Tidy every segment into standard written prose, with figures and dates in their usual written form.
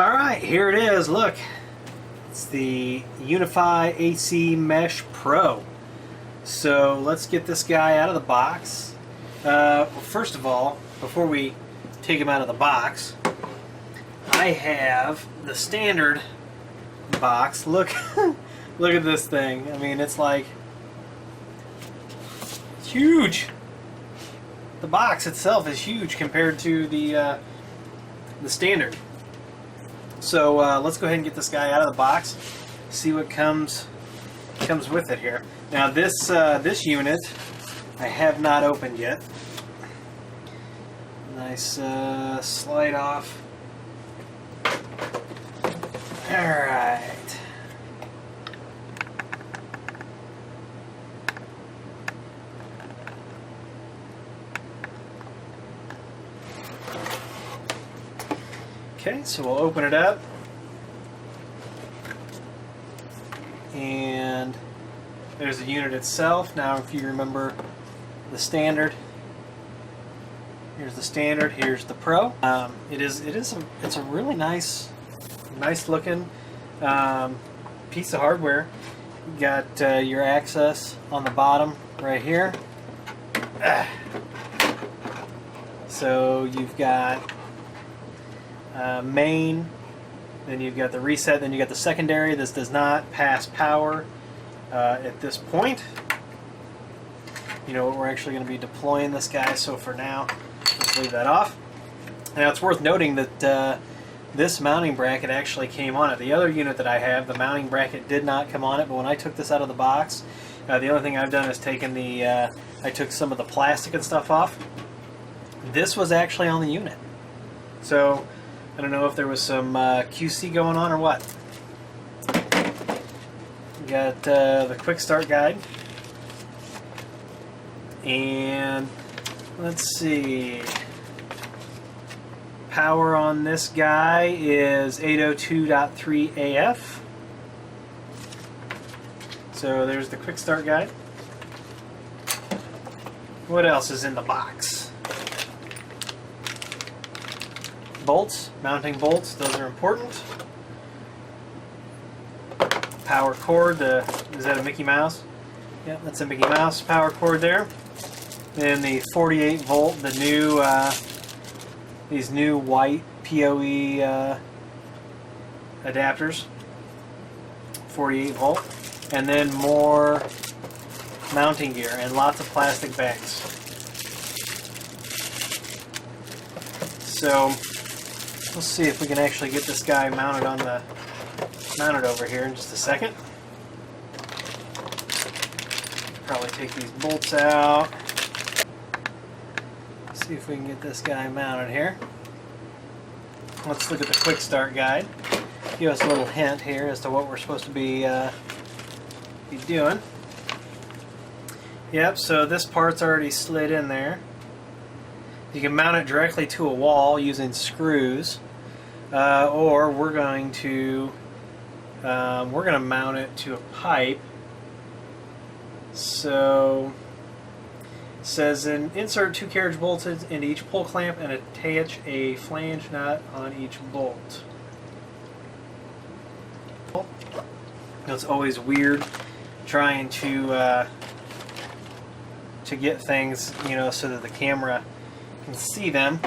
Alright, here it is. Look, it's the UniFi AC Mesh Pro. So let's get this guy out of the box. Well, first of all, before we take him out of the box, I have the standard box. Look, look at this thing. I mean, it's like, it's huge. The box itself is huge compared to the standard. So let's go ahead and get this guy out of the box, see what comes with it here. Now this unit I have not opened yet. Nice slide off. Alright. Okay, so we'll open it up, and there's the unit itself. Now, if you remember the standard, here's the standard. Here's the Pro. It's a really nice looking piece of hardware. You got your access on the bottom right here. So you've got main, then you've got the reset, then you got the secondary. This does not pass power at this point. You know, we're actually going to be deploying this guy, so for now, let's leave that off. Now it's worth noting that this mounting bracket actually came on it. The other unit that I have, the mounting bracket did not come on it, but when I took this out of the box, the only thing I've done is taken the, I took some of the plastic and stuff off. This was actually on the unit. So, I don't know if there was some QC going on or what. We got the quick start guide. And let's see. Power on this guy is 802.3 AF. So there's the quick start guide. What else is in the box? Bolts, mounting bolts, those are important. Power cord, is that a Mickey Mouse? Yeah, that's a Mickey Mouse power cord there. Then the 48 volt, the new, these new white PoE adapters, 48 volt. And then more mounting gear and lots of plastic bags. So, let's see if we can actually get this guy mounted over here in just a second. Probably take these bolts out. See if we can get this guy mounted here. Let's look at the quick start guide. Give us a little hint here as to what we're supposed to be doing. Yep, so this part's already slid in there. You can mount it directly to a wall using screws, or we're going to mount it to a pipe. So it says, insert 2 carriage bolts into each pull clamp and attach a flange nut on each bolt. It's always weird trying to get things, you know, so that the camera can see them.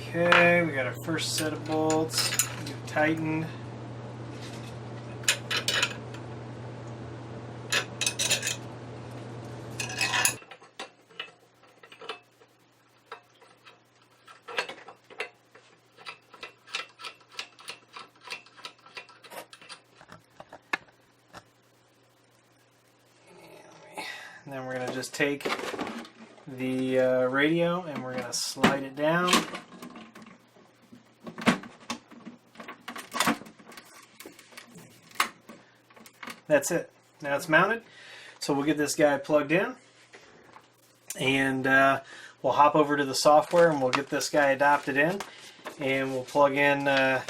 Okay, we got our first set of bolts. We've tightened. And then we're going to just take the radio and we're going to slide it down. That's it. Now it's mounted. So we'll get this guy plugged in and we'll hop over to the software and we'll get this guy adopted in, and we'll plug in a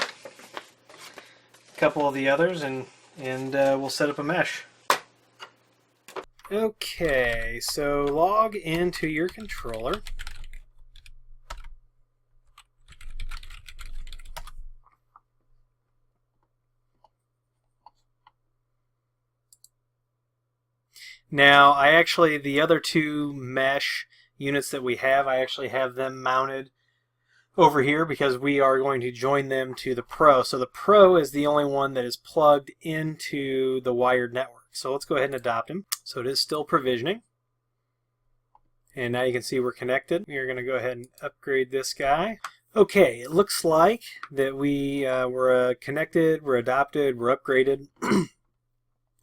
couple of the others and we'll set up a mesh. Okay, so log into your controller. Now, the other two mesh units that we have, I actually have them mounted over here because we are going to join them to the Pro. So the Pro is the only one that is plugged into the wired network. So let's go ahead and adopt him. So it is still provisioning. And now you can see we're connected. We are going to go ahead and upgrade this guy. Okay, it looks like that we were connected, we're adopted, we're upgraded.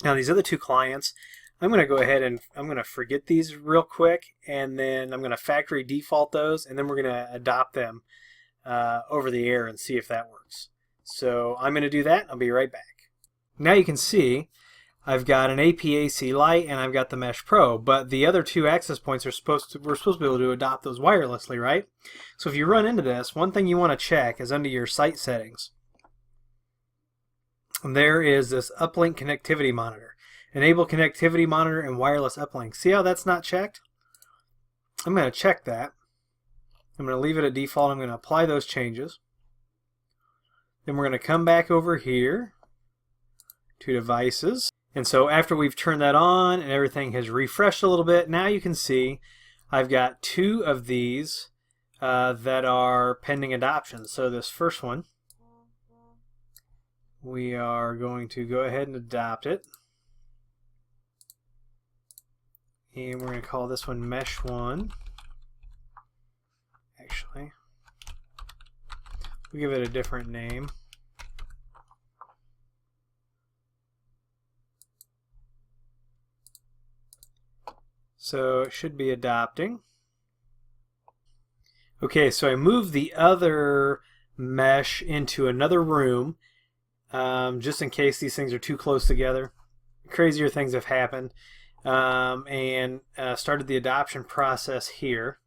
Now these other two clients, I'm going to go ahead and I'm going to forget these real quick, and then I'm going to factory default those, and then we're going to adopt them over the air and see if that works. So I'm going to do that. I'll be right back. Now you can see I've got an AP-AC Lite and I've got the Mesh Pro, but the other two access points we're supposed to be able to adopt those wirelessly, right? So if you run into this, one thing you want to check is under your site settings. There is this Uplink connectivity monitor. Enable connectivity monitor and wireless uplink. See how that's not checked? I'm going to check that. I'm going to leave it at default. I'm going to apply those changes. Then we're going to come back over here to devices. And so after we've turned that on and everything has refreshed a little bit, now you can see I've got two of these that are pending adoption. So this first one, we are going to go ahead and adopt it. And we're going to call this one Mesh 1. Actually, we'll give it a different name. So it should be adopting. Okay, so I moved the other mesh into another room just in case these things are too close together. Crazier things have happened. And started the adoption process here.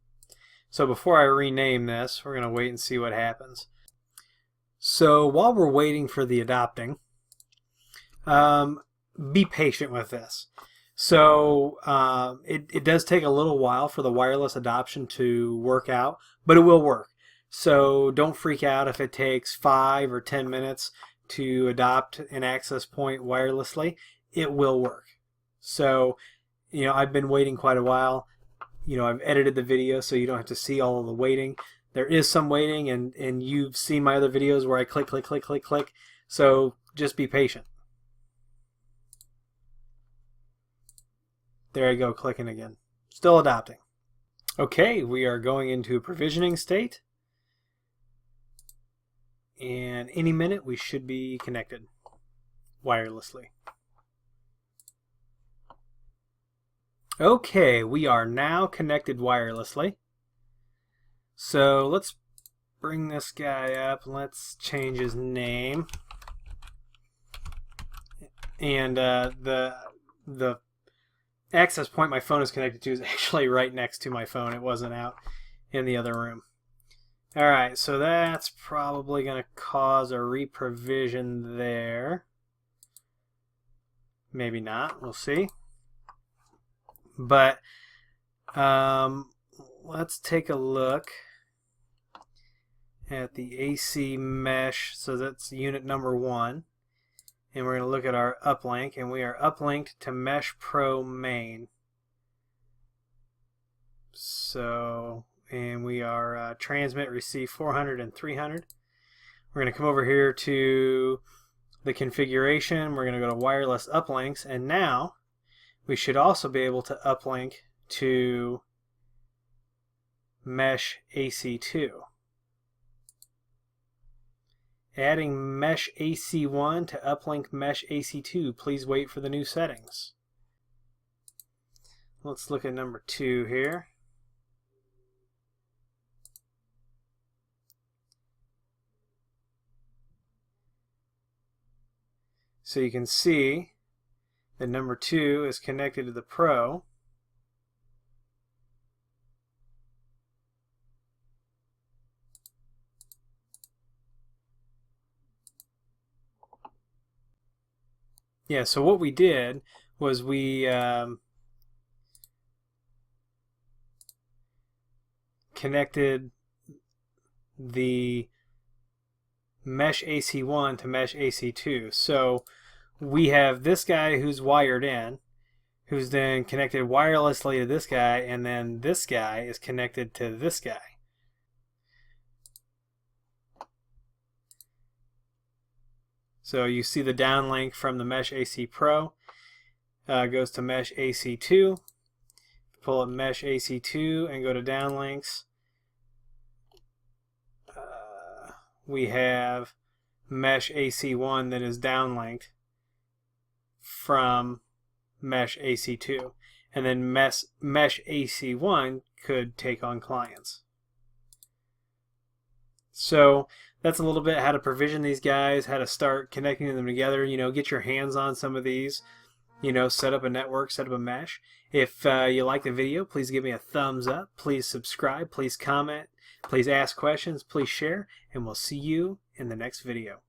So before I rename this, we're going to wait and see what happens. So while we're waiting for the adopting, be patient with this. So it does take a little while for the wireless adoption to work out, but it will work. So don't freak out if it takes 5 or 10 minutes to adopt an access point wirelessly. It will work. So, you know, I've been waiting quite a while. You know, I've edited the video so you don't have to see all of the waiting. There is some waiting, and you've seen my other videos where I click, click, click, click, click. So just be patient. There I go, clicking again. Still adopting. Okay, we are going into a provisioning state. And any minute we should be connected wirelessly. Okay, we are now connected wirelessly. So let's bring this guy up. Let's change his name. And the access point my phone is connected to is actually right next to my phone. It wasn't out in the other room. Alright, so that's probably going to cause a reprovision there. Maybe not. We'll see. But let's take a look at the AC Mesh. So that's unit number 1. And we're going to look at our uplink. And we are uplinked to Mesh Pro main. So, and we are transmit, receive 400 and 300. We're going to come over here to the configuration. We're going to go to wireless uplinks. And now we should also be able to uplink to Mesh AC2. Adding Mesh AC1 to uplink Mesh AC2. Please wait for the new settings. Let's look at number 2 here. So you can see that number 2 is connected to the Pro. Yeah, so what we did was we connected the Mesh AC1 to Mesh AC2. So we have this guy who's wired in, who's then connected wirelessly to this guy, and then this guy is connected to this guy. So you see the downlink from the Mesh AC Pro goes to Mesh AC2. Pull up Mesh AC2 and go to downlinks. We have Mesh AC1 that is downlinked from Mesh AC2. And then Mesh AC1 could take on clients. So that's a little bit how to provision these guys, how to start connecting them together. You know, get your hands on some of these. You know, set up a network, set up a mesh. If you like the video, please give me a thumbs up. Please subscribe. Please comment. Please ask questions. Please share. And we'll see you in the next video.